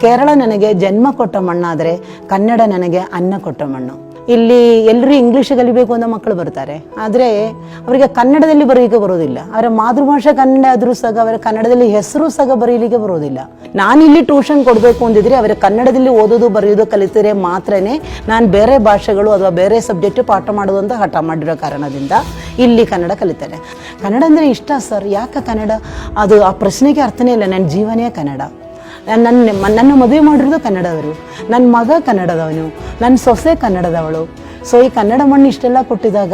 ಕೇರಳ ನನಗೆ ಜನ್ಮ ಕೊಟ್ಟ ಮಣ್ಣಾದರೆ ಕನ್ನಡ ನನಗೆ ಅನ್ನ ಕೊಟ್ಟ ಮಣ್ಣು. ಇಲ್ಲಿ ಎಲ್ಲರೂ ಇಂಗ್ಲೀಷ್ ಕಲಿಬೇಕು ಅಂತ ಮಕ್ಕಳು ಬರ್ತಾರೆ, ಆದರೆ ಅವರಿಗೆ ಕನ್ನಡದಲ್ಲಿ ಬರೆಯಲಿಕ್ಕೆ ಬರೋದಿಲ್ಲ. ಅವರ ಮಾತೃಭಾಷೆ ಕನ್ನಡ ಆದರೂ ಸಹ ಅವರ ಕನ್ನಡದಲ್ಲಿ ಹೆಸರು ಸಹ ಬರೀಲಿಕ್ಕೆ ಬರೋದಿಲ್ಲ. ನಾನಿಲ್ಲಿ ಟ್ಯೂಷನ್ ಕೊಡಬೇಕು ಅಂದಿದ್ರೆ ಅವರ ಕನ್ನಡದಲ್ಲಿ ಓದೋದು ಬರೆಯೋದು ಕಲಿತರೆ ಮಾತ್ರನೇ ನಾನು ಬೇರೆ ಭಾಷೆಗಳು ಅಥವಾ ಬೇರೆ ಸಬ್ಜೆಕ್ಟ್ ಪಾಠ ಮಾಡೋದು ಅಂತ ಹಠ ಮಾಡಿರೋ ಕಾರಣದಿಂದ ಇಲ್ಲಿ ಕನ್ನಡ ಕಲಿತಾರೆ. ಕನ್ನಡ ಅಂದರೆ ಇಷ್ಟ ಸರ್. ಯಾಕೆ ಕನ್ನಡ? ಅದು ಆ ಪ್ರಶ್ನೆಗೆ ಅರ್ಥನೇ ಇಲ್ಲ. ನನ್ನ ಜೀವನೇ ಕನ್ನಡ. ನನ್ನ ಮದುವೆ ಮಾಡಿರೋದು ಕನ್ನಡದವರು, ನನ್ನ ಮಗ ಕನ್ನಡದವನು, ನನ್ನ ಸೊಸೆ ಕನ್ನಡದವಳು. ಸೊ ಈ ಕನ್ನಡ ಮಣ್ಣು ಇಷ್ಟೆಲ್ಲ ಕೊಟ್ಟಿದಾಗ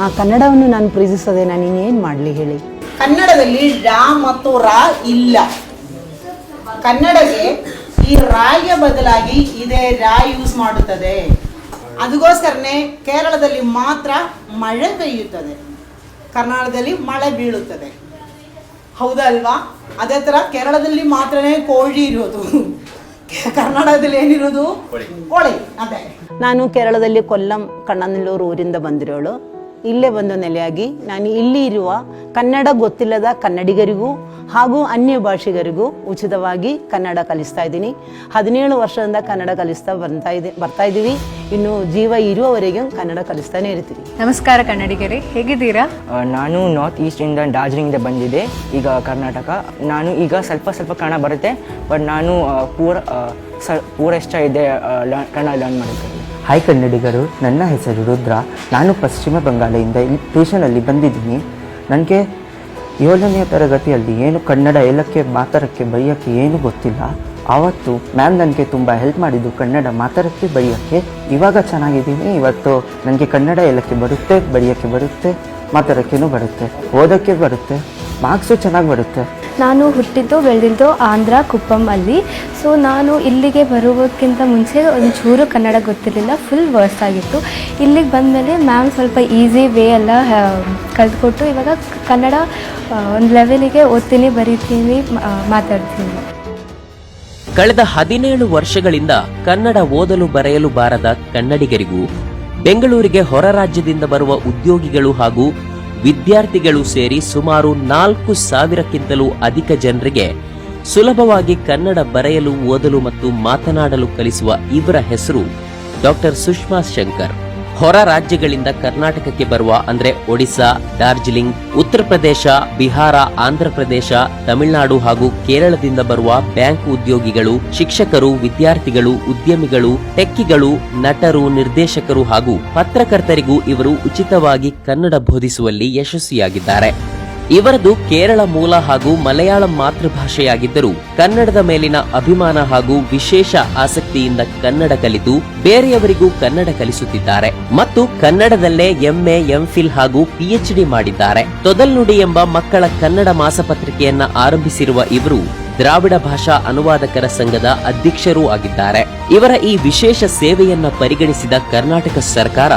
ಆ ಕನ್ನಡವನ್ನು ನಾನು ಪ್ರೀತಿಸದೆ ನಾನು ಇನ್ನೇನು ಮಾಡಲಿ ಹೇಳಿ. ಕನ್ನಡದಲ್ಲಿ ರಾ ಮತ್ತು ರಾ ಇಲ್ಲ. ಕನ್ನಡಕ್ಕೆ ಈ ರಾಯ ಬದಲಾಗಿ ಇದೇ ರಾ ಯೂಸ್ ಮಾಡುತ್ತದೆ. ಅದಕ್ಕೋಸ್ಕರನೇ ಕೇರಳದಲ್ಲಿ ಮಾತ್ರ ಮಳೆ പെയ്ಯುತ್ತದೆ, ಕರ್ನಾಟಕದಲ್ಲಿ ಮಳೆ ಬೀಳುತ್ತದೆ. ಹೌದಲ್ವಾ? ಅದೇ ಥರ ಕೇರಳದಲ್ಲಿ ಮಾತ್ರನೇ ಕೋಳಿ ಇರೋದು, ಕರ್ನಾಟಕದಲ್ಲಿ ಏನಿರೋದು ಕೋಳಿ. ಅದೇ ನಾನು ಕೇರಳದಲ್ಲಿ ಕೊಲ್ಲಂ ಕಣ್ಣನಲ್ಲೂರು ಊರಿಂದ ಬಂದಿರೋಳು. ಇಲ್ಲೇ ಬಂದು ನೆಲೆಯಾಗಿ ನಾನು ಇಲ್ಲಿ ಇರುವ ಕನ್ನಡ ಗೊತ್ತಿಲ್ಲದ ಕನ್ನಡಿಗರಿಗೂ ಹಾಗೂ ಅನ್ಯ ಭಾಷಿಗರಿಗೂ ಉಚಿತವಾಗಿ ಕನ್ನಡ ಕಲಿಸ್ತಾ ಇದ್ದೀನಿ. 17 ವರ್ಷದಿಂದ ಕನ್ನಡ ಕಲಿಸ್ತಾ ಬರ್ತಾ ಇದ್ದೀವಿ. ಇನ್ನು ಜೀವ ಇರುವವರೆಗೂ ಕನ್ನಡ ಕಲಿಸ್ತಾನೆ ಇರ್ತೀವಿ. ನಮಸ್ಕಾರ ಕನ್ನಡಿಗರೇ, ಹೇಗಿದ್ದೀರಾ? ನಾನು ನಾರ್ತ್ ಈಸ್ಟಿಂದ ಡಾರ್ಜಿಲಿಂಗ್ದ ಬಂದಿದ್ದೆ, ಈಗ ಕರ್ನಾಟಕ. ನಾನು ಈಗ ಸ್ವಲ್ಪ ಕನ್ನಡ ಬರುತ್ತೆ, ಬಟ್ ನಾನು ಪೂರ ಇಷ್ಟ ಇದೆ ಕನ್ನಡ ಲರ್ನ್ ಮಾಡೋಕ್ಕೆ. ಹಾಯ್ ಕನ್ನಡಿಗರು, ನನ್ನ ಹೆಸರು ರುದ್ರ. ನಾನು ಪಶ್ಚಿಮ ಬಂಗಾಳದಿಂದ ಇಲ್ಲಿ ಟ್ಯೂಷನಲ್ಲಿ ಬಂದಿದ್ದೀನಿ. ನನಗೆ 7ನೇ ತರಗತಿಯಲ್ಲಿ ಏನು ಕನ್ನಡ ಹೇಳೋಕ್ಕೆ ಮಾತಾಡೋಕ್ಕೆ ಬರೆಯೋಕ್ಕೆ ಏನು ಗೊತ್ತಿಲ್ಲ. ಆವತ್ತು ಮ್ಯಾಮ್ ನನಗೆ ತುಂಬ ಹೆಲ್ಪ್ ಮಾಡಿದ್ದು ಕನ್ನಡ ಮಾತಾಡೋಕ್ಕೆ ಬರೆಯೋಕ್ಕೆ. ಇವಾಗ ಚೆನ್ನಾಗಿದ್ದೀನಿ. ಇವತ್ತು ನನಗೆ ಕನ್ನಡ ಹೇಳೋಕ್ಕೆ ಬರುತ್ತೆ, ಬರೆಯೋಕ್ಕೆ ಬರುತ್ತೆ, ಮಾತಾಡೋಕ್ಕೇನು ಬರುತ್ತೆ, ಓದೋಕ್ಕೆ ಬರುತ್ತೆ, ಮಾರ್ಕ್ಸು ಚೆನ್ನಾಗಿ ಬರುತ್ತೆ. ನಾನು ಹುಟ್ಟಿದ್ದು ಬೆಳೆದಿದ್ದು ಆಂಧ್ರ ಕುಪ್ಪಂ ಅಲ್ಲಿ. ಸೊ ನಾನು ಇಲ್ಲಿಗೆ ಬರೋದಕ್ಕಿಂತ ಮುಂಚೆ ಒಂಚೂರು ಕನ್ನಡ ಗೊತ್ತಿರಲಿಲ್ಲ, ಫುಲ್ ವರ್ಸ್ಟ್ ಆಗಿತ್ತು. ಇಲ್ಲಿಗೆ ಬಂದಮೇಲೆ ಮ್ಯಾಮ್ ಸ್ವಲ್ಪ ಈಸಿ ವೇ ಎಲ್ಲ ಕಲಿತ್ಕೊಟ್ಟು ಇವಾಗ ಕನ್ನಡ ಒಂದು ಲೆವೆಲಿಗೆ ಓದ್ತೀನಿ, ಬರೀತೀನಿ, ಮಾತಾಡ್ತೀನಿ. ಕಳೆದ 17 ವರ್ಷಗಳಿಂದ ಕನ್ನಡ ಓದಲು ಬರೆಯಲು ಬಾರದ ಕನ್ನಡಿಗರಿಗೂ ಬೆಂಗಳೂರಿಗೆ ಹೊರ ರಾಜ್ಯದಿಂದ ಬರುವ ಉದ್ಯೋಗಿಗಳು ಹಾಗೂ ವಿದ್ಯಾರ್ಥಿಗಳು ಸೇರಿ ಸುಮಾರು 4,000ಕ್ಕಿಂತಲೂ ಅಧಿಕ ಜನರಿಗೆ ಸುಲಭವಾಗಿ ಕನ್ನಡ ಬರೆಯಲು, ಓದಲು ಮತ್ತು ಮಾತನಾಡಲು ಕಲಿಸುವ ಇವರ ಹೆಸರು ಡಾಕ್ಟರ್ ಸುಷ್ಮಾ ಶಂಕರ್. ಹೊರ ರಾಜ್ಯಗಳಿಂದ ಕರ್ನಾಟಕಕ್ಕೆ ಬರುವ ಅಂದ್ರೆ ಒಡಿಶಾ, ಡಾರ್ಜಿಲಿಂಗ್, ಉತ್ತರ ಪ್ರದೇಶ, ಬಿಹಾರ, ಆಂಧ್ರ ಪ್ರದೇಶ, ತಮಿಳುನಾಡು ಹಾಗೂ ಕೇರಳದಿಂದ ಬರುವ ಬ್ಯಾಂಕ್ ಉದ್ಯೋಗಿಗಳು, ಶಿಕ್ಷಕರು, ವಿದ್ಯಾರ್ಥಿಗಳು, ಉದ್ಯಮಿಗಳು, ಟೆಕ್ಕಿಗಳು, ನಟರು, ನಿರ್ದೇಶಕರು ಹಾಗೂ ಪತ್ರಕರ್ತರಿಗೂ ಇವರು ಉಚಿತವಾಗಿ ಕನ್ನಡ ಬೋಧಿಸುವಲ್ಲಿ ಯಶಸ್ವಿಯಾಗಿದ್ದಾರೆ. ಇವರದು ಕೇರಳ ಮೂಲ ಹಾಗೂ ಮಲಯಾಳಂ ಮಾತೃಭಾಷೆಯಾಗಿದ್ದರೂ ಕನ್ನಡದ ಮೇಲಿನ ಅಭಿಮಾನ ಹಾಗೂ ವಿಶೇಷ ಆಸಕ್ತಿಯಿಂದ ಕನ್ನಡ ಕಲಿತು ಬೇರೆಯವರಿಗೂ ಕನ್ನಡ ಕಲಿಸುತ್ತಿದ್ದಾರೆ ಮತ್ತು ಕನ್ನಡದಲ್ಲೇ ಎಂಎ, ಎಂಫಿಲ್ ಹಾಗೂ ಪಿಎಚ್ಡಿ ಮಾಡಿದ್ದಾರೆ. ತೊದಲ್ನುಡಿ ಎಂಬ ಮಕ್ಕಳ ಕನ್ನಡ ಮಾಸಪತ್ರಿಕೆಯನ್ನ ಆರಂಭಿಸಿರುವ ಇವರು ದ್ರಾವಿಡ ಭಾಷಾ ಅನುವಾದಕರ ಸಂಘದ ಅಧ್ಯಕ್ಷರೂ ಆಗಿದ್ದಾರೆ. ಇವರ ಈ ವಿಶೇಷ ಸೇವೆಯನ್ನ ಪರಿಗಣಿಸಿದ ಕರ್ನಾಟಕ ಸರ್ಕಾರ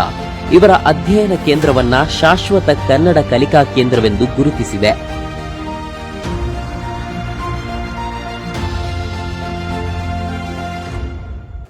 ಇವರ ಅಧ್ಯಯನ ಕೇಂದ್ರವನ್ನ ಶಾಶ್ವತ ಕನ್ನಡ ಕಲಿಕಾ ಕೇಂದ್ರವೆಂದು ಗುರುತಿಸಿದೆ.